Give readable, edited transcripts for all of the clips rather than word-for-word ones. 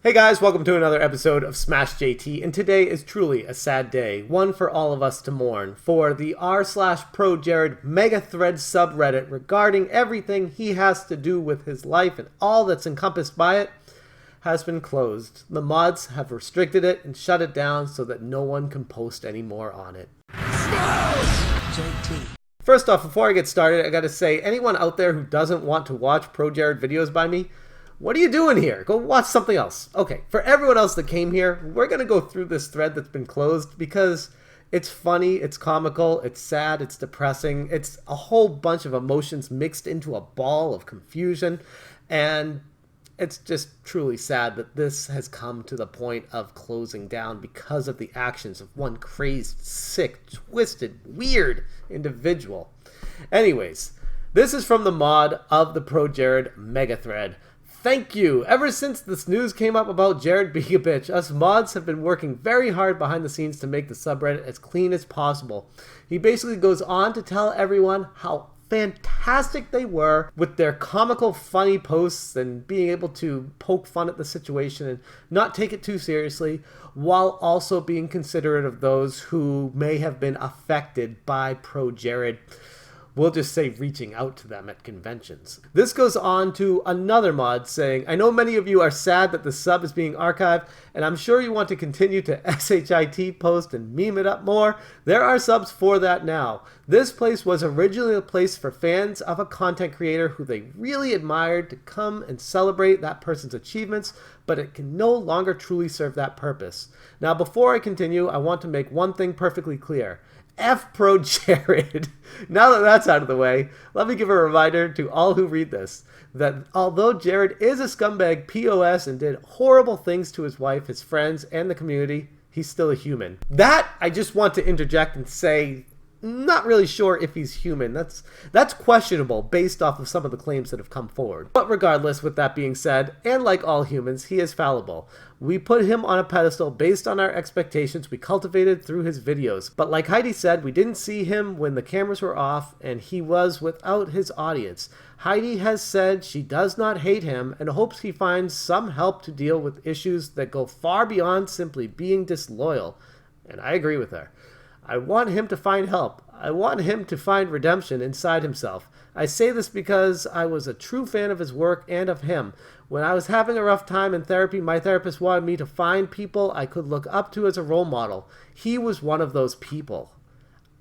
Hey guys, welcome to another episode of Smash JT, and today is truly a sad day, one for all of us to mourn, for the r/ProJared mega thread subreddit regarding everything he has to do with his life and all that's encompassed by it has been closed. The mods have restricted it and shut it down so that no one can post anymore on it. Smash JT. First off, before I get started, I gotta say, anyone out there who doesn't want to watch ProJared videos by me, what are you doing here? Go watch something else. Okay, for everyone else that came here, we're going to go through this thread that's been closed because it's funny, it's comical, it's sad, it's depressing. It's a whole bunch of emotions mixed into a ball of confusion. And it's just truly sad that this has come to the point of closing down because of the actions of one crazed, sick, twisted, weird individual. Anyways, this is from the mod of the ProJared mega thread. Thank you! Ever since this news came up about Jared being a bitch, us mods have been working very hard behind the scenes to make the subreddit as clean as possible. He basically goes on to tell everyone how fantastic they were with their comical, funny posts and being able to poke fun at the situation and not take it too seriously, while also being considerate of those who may have been affected by ProJared. We'll just say reaching out to them at conventions. This goes on to another mod saying, I know many of you are sad that the sub is being archived, and I'm sure you want to continue to SHIT post and meme it up more. There are subs for that now. This place was originally a place for fans of a content creator who they really admired to come and celebrate that person's achievements, but it can no longer truly serve that purpose. Now, before I continue, I want to make one thing perfectly clear. F ProJared. Now that that's out of the way, let me give a reminder to all who read this that although Jared is a scumbag POS and did horrible things to his wife, his friends, and the community, he's still a human. That, I just want to interject and say, not really sure if he's human. That's questionable based off of some of the claims that have come forward. But regardless, with that being said, and like all humans, he is fallible. We put him on a pedestal based on our expectations we cultivated through his videos. But like Heidi said, we didn't see him when the cameras were off and he was without his audience. Heidi has said she does not hate him and hopes he finds some help to deal with issues that go far beyond simply being disloyal. And I agree with her. I want him to find help. I want him to find redemption inside himself. I say this because I was a true fan of his work and of him. When I was having a rough time in therapy, my therapist wanted me to find people I could look up to as a role model. He was one of those people.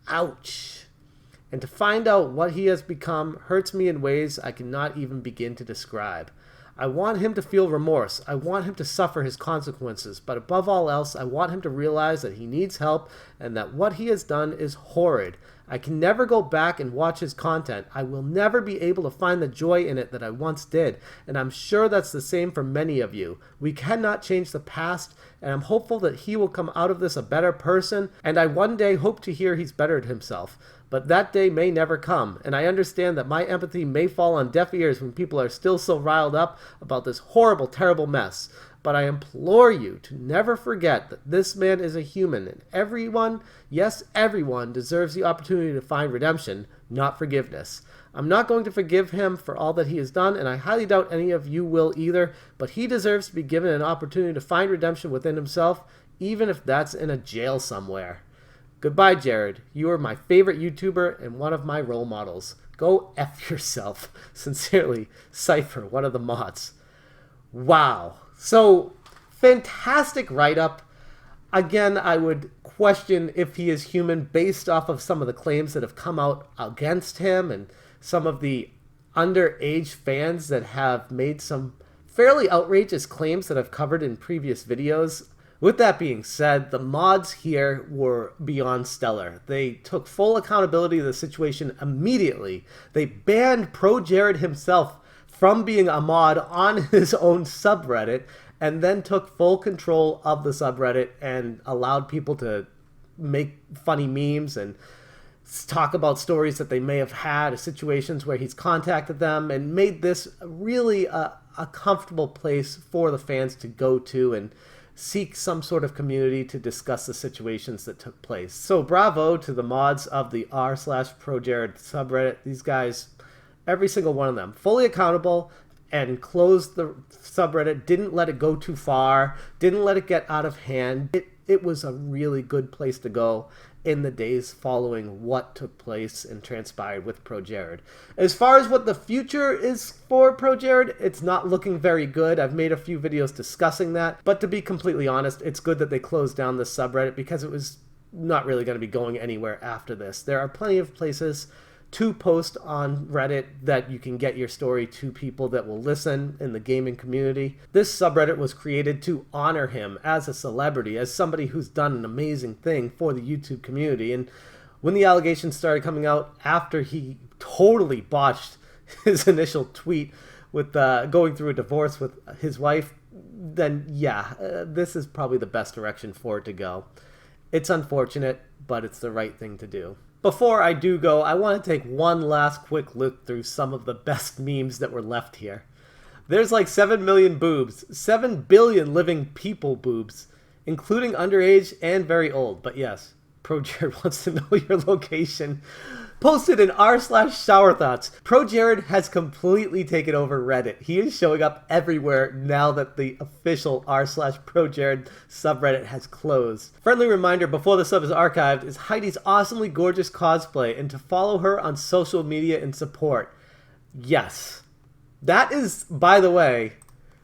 Ouch. And to find out what he has become hurts me in ways I cannot even begin to describe. I want him to feel remorse. I want him to suffer his consequences. But above all else, I want him to realize that he needs help and that what he has done is horrid. I can never go back and watch his content. I will never be able to find the joy in it that I once did. And I'm sure that's the same for many of you. We cannot change the past, and I'm hopeful that he will come out of this a better person, and I one day hope to hear he's bettered himself. But that day may never come, and I understand that my empathy may fall on deaf ears when people are still so riled up about this horrible, terrible mess. But I implore you to never forget that this man is a human, and everyone, yes, everyone, deserves the opportunity to find redemption, not forgiveness. I'm not going to forgive him for all that he has done, and I highly doubt any of you will either, but he deserves to be given an opportunity to find redemption within himself, even if that's in a jail somewhere. Goodbye, Jared. You are my favorite YouTuber and one of my role models. Go F yourself. Sincerely, Cypher, one of the mods. Wow. So, fantastic write-up. Again, I would question if he is human based off of some of the claims that have come out against him and some of the underage fans that have made some fairly outrageous claims that I've covered in previous videos. With that being said, the mods here were beyond stellar. They took full accountability of the situation immediately. They banned ProJared himself from being a mod on his own subreddit, and then took full control of the subreddit and allowed people to make funny memes and talk about stories that they may have had, situations where he's contacted them, and made this really a comfortable place for the fans to go to and seek some sort of community to discuss the situations that took place. So bravo to the mods of the r/ProJared subreddit. These guys, every single one of them, fully accountable, and closed the subreddit, didn't let it go too far, didn't let it get out of hand. It was a really good place to go in the days following what took place and transpired with ProJared. As far as what the future is for ProJared, it's not looking very good. I've made a few videos discussing that, but to be completely honest, it's good that they closed down this subreddit because it was not really going to be going anywhere after this. There are plenty of places to post on Reddit that you can get your story to people that will listen in the gaming community. This subreddit was created to honor him as a celebrity, as somebody who's done an amazing thing for the YouTube community. And when the allegations started coming out after he totally botched his initial tweet with going through a divorce with his wife, then yeah, this is probably the best direction for it to go. It's unfortunate, but it's the right thing to do. Before I do go, I want to take one last quick look through some of the best memes that were left here. There's like 7 million boobs, 7 billion living people boobs, including underage and very old. But yes, ProJared wants to know your location. Posted in r/shower thoughts. ProJared has completely taken over Reddit. He is showing up everywhere now that the official r/ProJared subreddit has closed. Friendly reminder before the sub is archived is Heidi's awesomely gorgeous cosplay and to follow her on social media and support. Yes. That is, by the way,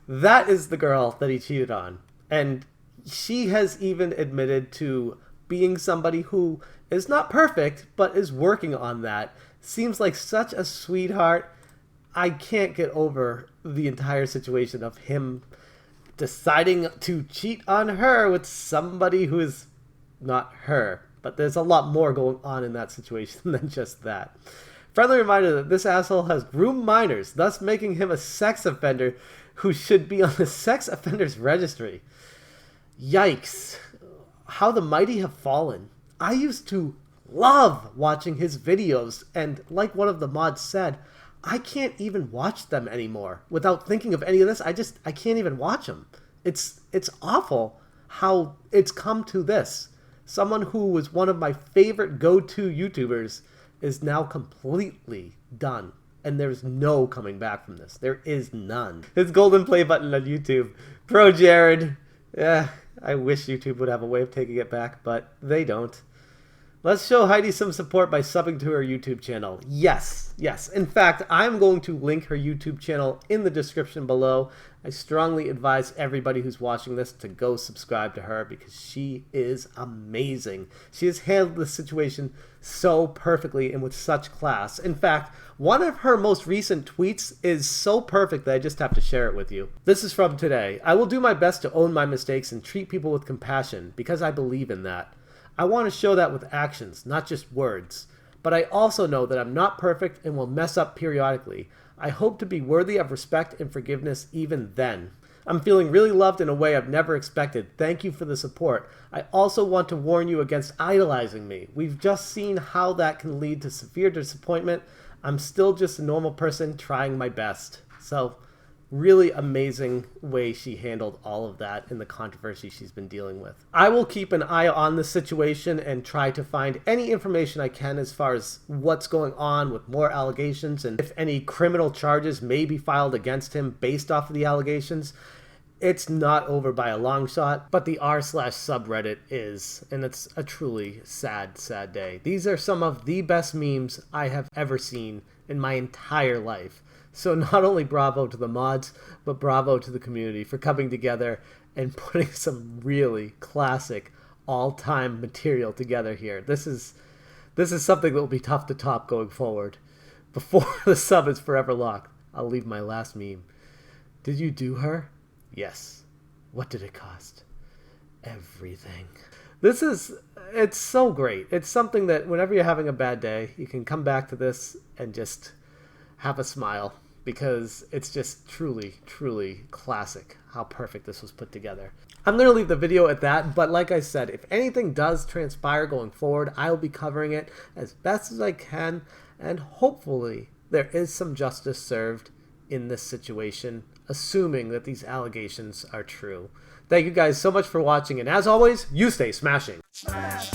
that is the girl that he cheated on. And she has even admitted to being somebody who is not perfect, but is working on that. Seems like such a sweetheart. I can't get over the entire situation of him deciding to cheat on her with somebody who is not her. But there's a lot more going on in that situation than just that. Friendly reminder that this asshole has groomed minors, thus making him a sex offender who should be on the sex offenders registry. Yikes. How the mighty have fallen. I used to love watching his videos, and like one of the mods said, I can't even watch them anymore without thinking of any of this. I can't even watch them. It's awful how it's come to this. Someone who was one of my favorite go-to YouTubers is now completely done, and there's no coming back from this. There is none. His golden play button on YouTube. ProJared. Yeah. I wish YouTube would have a way of taking it back, but they don't. Let's show Heidi some support by subbing to her YouTube channel. Yes, yes. In fact, I'm going to link her YouTube channel in the description below. I strongly advise everybody who's watching this to go subscribe to her because she is amazing. She has handled the situation so perfectly and with such class. In fact, one of her most recent tweets is so perfect that I just have to share it with you. This is from today. I will do my best to own my mistakes and treat people with compassion because I believe in that. I want to show that with actions, not just words. But I also know that I'm not perfect and will mess up periodically. I hope to be worthy of respect and forgiveness even then. I'm feeling really loved in a way I've never expected. Thank you for the support. I also want to warn you against idolizing me. We've just seen how that can lead to severe disappointment. I'm still just a normal person trying my best. So, really amazing way she handled all of that in the controversy she's been dealing with. I will keep an eye on this situation and try to find any information I can as far as what's going on with more allegations and if any criminal charges may be filed against him based off of the allegations. It's not over by a long shot, but the r/subreddit is, and it's a truly sad, sad day. These are some of the best memes I have ever seen in my entire life. So not only bravo to the mods, but bravo to the community for coming together and putting some really classic all-time material together here. This is something that will be tough to top going forward. Before the sub is forever locked, I'll leave my last meme. Did you do her? Yes. What did it cost? Everything. It's so great. It's something that whenever you're having a bad day, you can come back to this and just have a smile because it's just truly, truly classic how perfect this was put together. I'm going to leave the video at that, but like I said, if anything does transpire going forward, I'll be covering it as best as I can, and hopefully there is some justice served in this situation, assuming that these allegations are true. Thank you guys so much for watching, and as always, you stay smashing. Smash,